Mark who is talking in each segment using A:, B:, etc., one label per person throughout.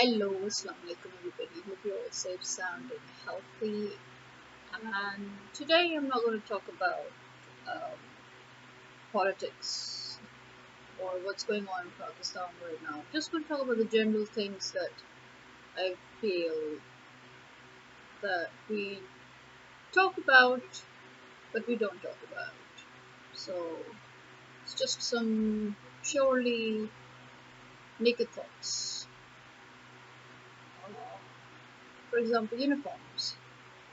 A: Hello, Assalamu alaikum everybody. Hope you're all safe, sound, and healthy. And today I'm not going to talk about um, politics or what's going on in Pakistan right now. Just going to talk about the general things that I feel that we talk about, but we don't talk about. So it's just some purely naked thoughts. Uh, for example, uniforms.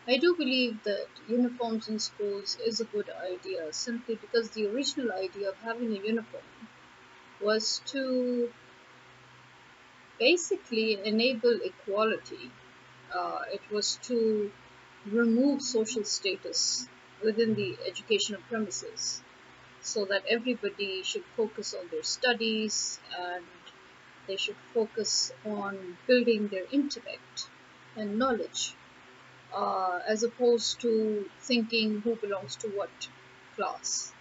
A: I do believe that uniforms in schools is a good idea simply because the original idea of having a uniform was to basically enable equality. It was to remove social status within the educational premises so that everybody should focus on their studies and they should focus on building their intellect and knowledge as opposed to thinking who belongs to what class.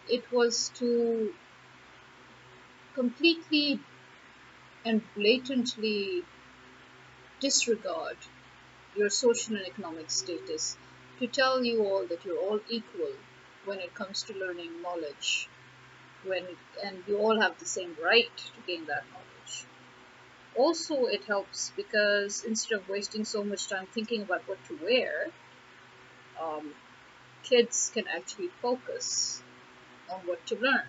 A: It was to completely and blatantly disregard your social and economic status, to tell you all that you're all equal when it comes to learning knowledge, and you all have the same right to gain that knowledge. Also, it helps because instead of wasting so much time thinking about what to wear, um, kids can actually focus on what to learn.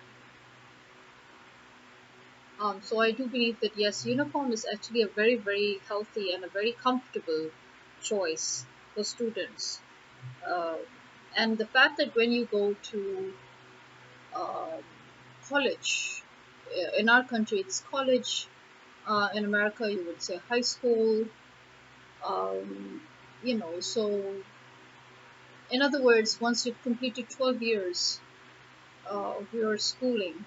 A: So I do believe that yes, uniform is actually a very, very healthy and a very comfortable choice for students. Uh, and the fact that when you go to um college, in our country it's college, in America you would say high school, um, so in other words, once you've completed 12 years of your schooling,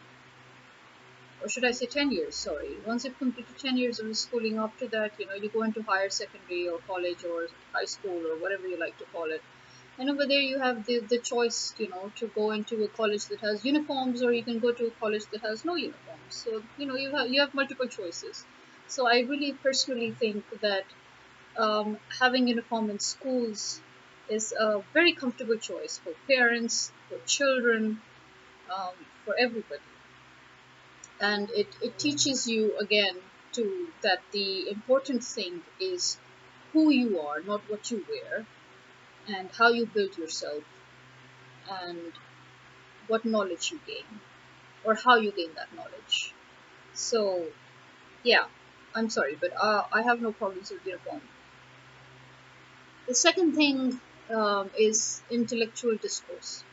A: or should I say 10 years, sorry. Once you've completed 10 years of schooling, after that, you go into higher secondary or college or high school or whatever you like to call it. And over there, you have the choice, to go into a college that has uniforms or you can go to a college that has no uniforms. So, you have multiple choices. So I really personally think that having uniform in schools is a very comfortable choice for parents, for children, um, for everybody, and it teaches you again to that the important thing is who you are, not what you wear, and how you build yourself, and what knowledge you gain, or how you gain that knowledge. So yeah, I'm sorry, but I have no problems with uniform. The second thing is intellectual discourse.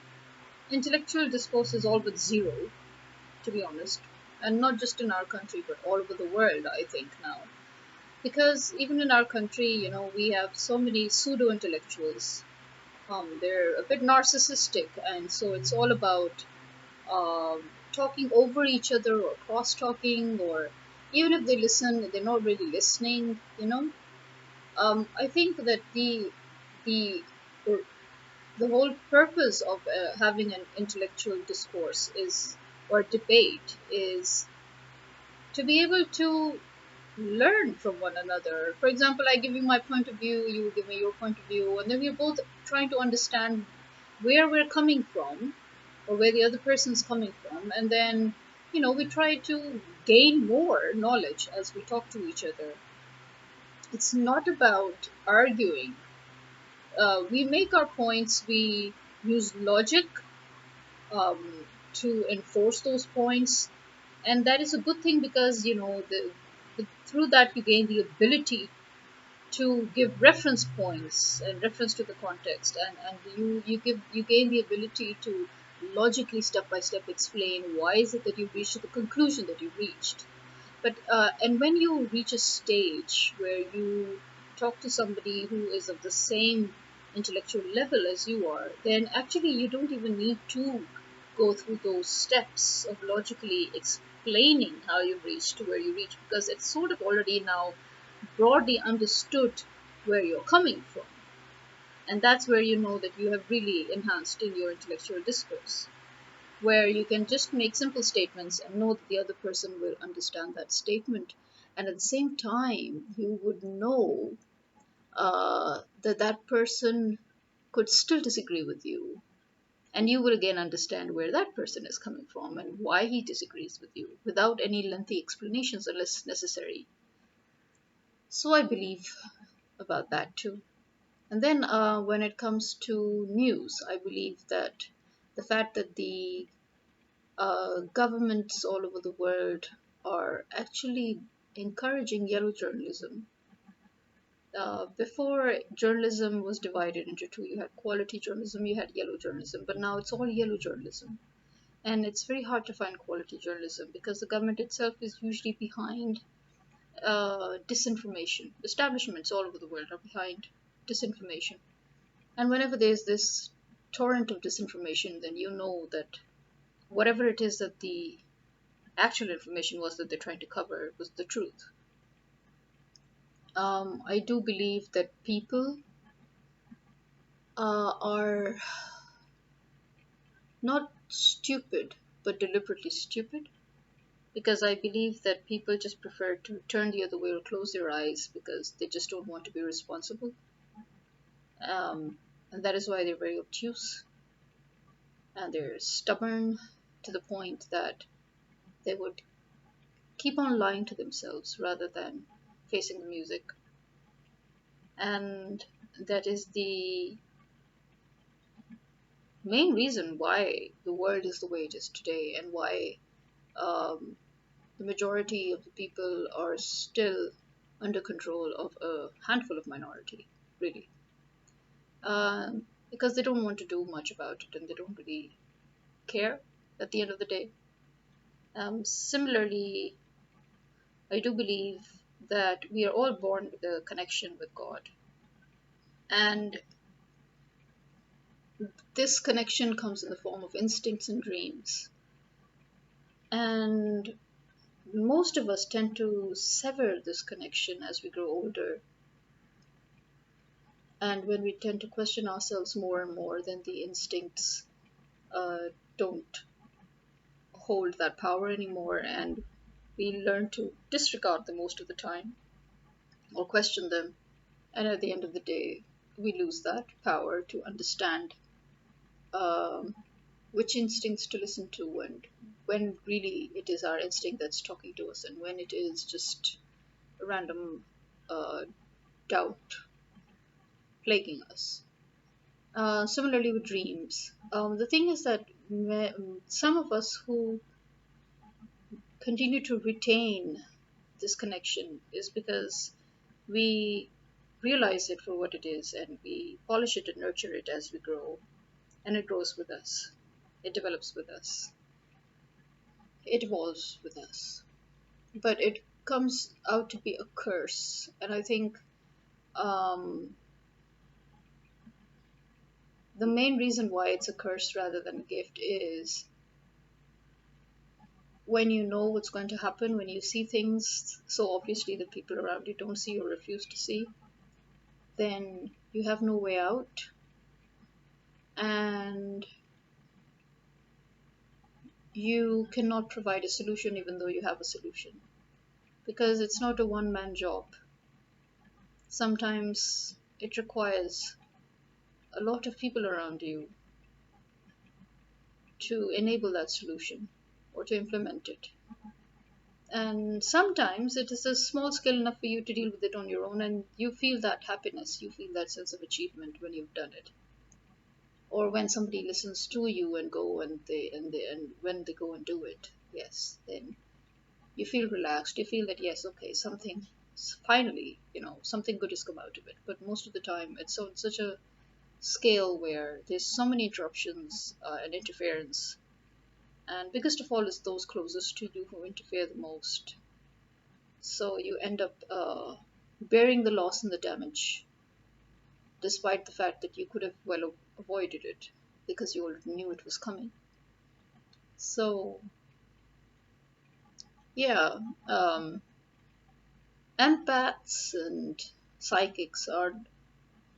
A: Intellectual discourse is all but zero, to be honest, and not just in our country but all over the world, I think now. Because even in our country, we have so many pseudo intellectuals. They're a bit narcissistic, and so it's all about talking over each other or cross talking, or even if they listen, they're not really listening. I think that the the whole purpose of having an intellectual discourse is, or debate is, to be able to learn from one another. For example, I give you my point of view, you give me your point of view, and then we're both trying to understand where we're coming from or where the other person's coming from. And then, we try to gain more knowledge as we talk to each other. It's not about arguing. We make our points, we use logic um, to enforce those points, and that is a good thing because through that you gain the ability to give reference points and reference to the context, and you gain the ability to logically step by step explain why is it that you reached to the conclusion that you reached. But and when you reach a stage where you talk to somebody who is of the same intellectual level as you are, then actually you don't even need to go through those steps of logically explaining how you reached to where you reach, because it's sort of already now broadly understood where you're coming from. And that's where you know that you have really enhanced in your intellectual discourse, where you can just make simple statements and know that the other person will understand that statement and at the same time you would know that that person could still disagree with you, and you will again understand where that person is coming from and why he disagrees with you without any lengthy explanations unless necessary. So I believe about that too. And then when it comes to news, I believe that the fact that the governments all over the world are actually encouraging yellow journalism. Before, journalism was divided into two. You had quality journalism, you had yellow journalism, but now it's all yellow journalism. And it's very hard to find quality journalism because the government itself is usually behind disinformation. Establishments all over the world are behind disinformation. And whenever there's this torrent of disinformation, then you know that whatever it is that the actual information was that they're trying to cover was the truth. I do believe that people are not stupid, but deliberately stupid. Because I believe that people just prefer to turn the other way or close their eyes because they just don't want to be responsible. Um, and that is why they're very obtuse and they're stubborn to the point that they would keep on lying to themselves rather than facing the music. And that is the main reason why the world is the way it is today and why um, the majority of the people are still under control of a handful of minority, really. Because they don't want to do much about it and they don't really care at the end of the day. Similarly, I do believe that we are all born with a connection with God. And this connection comes in the form of instincts and dreams. And most of us tend to sever this connection as we grow older. And when we tend to question ourselves more and more, then the instincts don't hold that power anymore. And we learn to disregard them most of the time or question them. And at the end of the day, we lose that power to understand um, which instincts to listen to and when really it is our instinct that's talking to us and when it is just a random uh, doubt plaguing us. Similarly with dreams, the thing is that some of us who continue to retain this connection is because we realize it for what it is and we polish it and nurture it as we grow, and it grows with us, it develops with us, it evolves with us. But it comes out to be a curse, and I think um, the main reason why it's a curse rather than a gift is when you know what's going to happen, when you see things so obviously that people around you don't see or refuse to see, then you have no way out, and you cannot provide a solution even though you have a solution because it's not a one man job. Sometimes it requires a lot of people around you to enable that solution or to implement it. And sometimes it is a small scale enough for you to deal with it on your own, and you feel that happiness, you feel that sense of achievement when you've done it. Or when somebody listens to you and go and when they go and do it, yes, then you feel relaxed. You feel that yes, okay, something finally, something good has come out of it. But most of the time, it's on such a scale where there's so many interruptions and interference, and biggest of all is those closest to you who interfere the most. So you end up bearing the loss and the damage, despite the fact that you could have well avoided it because you already knew it was coming. So yeah, um, empaths and psychics are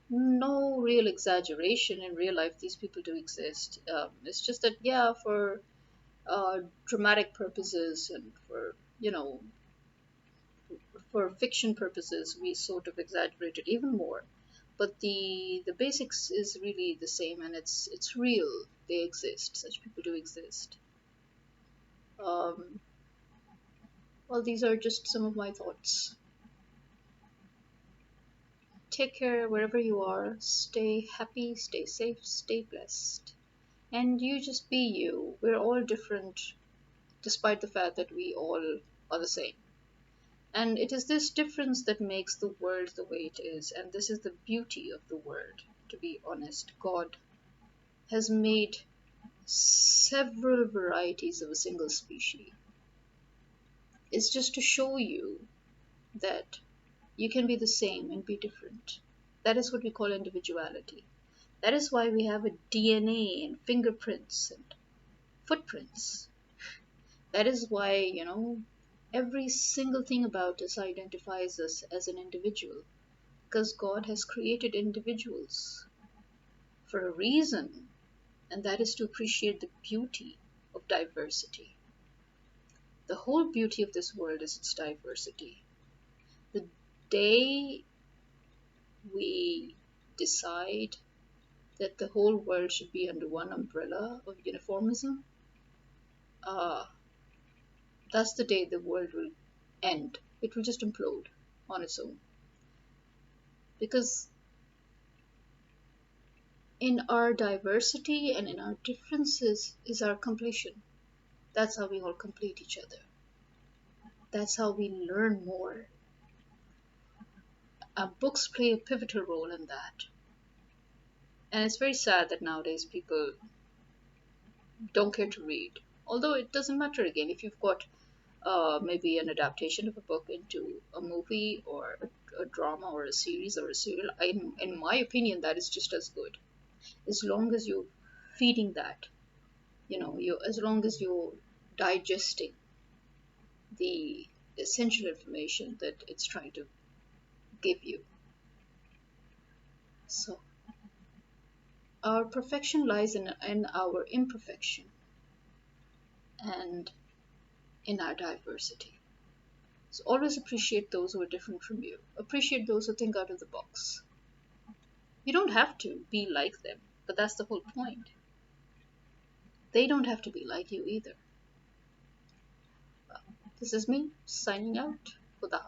A: no real exaggeration in real life. These people do exist. It's just that yeah, for dramatic purposes and for For fiction purposes, we sort of exaggerate it even more. But the basics is really the same, and it's real. They exist. Such people do exist. Um, well, these are just some of my thoughts. Take care wherever you are. Stay happy, stay safe, stay blessed. And you just be you. We're all different, despite the fact that we all are the same. And it is this difference that makes the world the way it is. And this is the beauty of the world, to be honest. God has made several varieties of a single species. It's just to show you that you can be the same and be different. That is what we call individuality. That is why we have a DNA and fingerprints and footprints. That is why, every single thing about us identifies us as an individual. Because God has created individuals for a reason, and that is to appreciate the beauty of diversity. The whole beauty of this world is its diversity. The day we decide that the whole world should be under one umbrella of uniformism, uh, that's the day the world will end. It will just implode on its own. Because in our diversity and in our differences is our completion. That's how we all complete each other. That's how we learn more. Books play a pivotal role in that. And it's very sad that nowadays people don't care to read. Although it doesn't matter again if you've got maybe an adaptation of a book into a movie or a drama or a series or a serial. In my opinion, that is just as good. As long as you're feeding that, as long as you're digesting the essential information that it's trying to give you. So our perfection lies in our imperfection and in our diversity. So always appreciate those who are different from you. Appreciate those who think out of the box. You don't have to be like them, but that's the whole point. They don't have to be like you either. This is me signing out. Khuda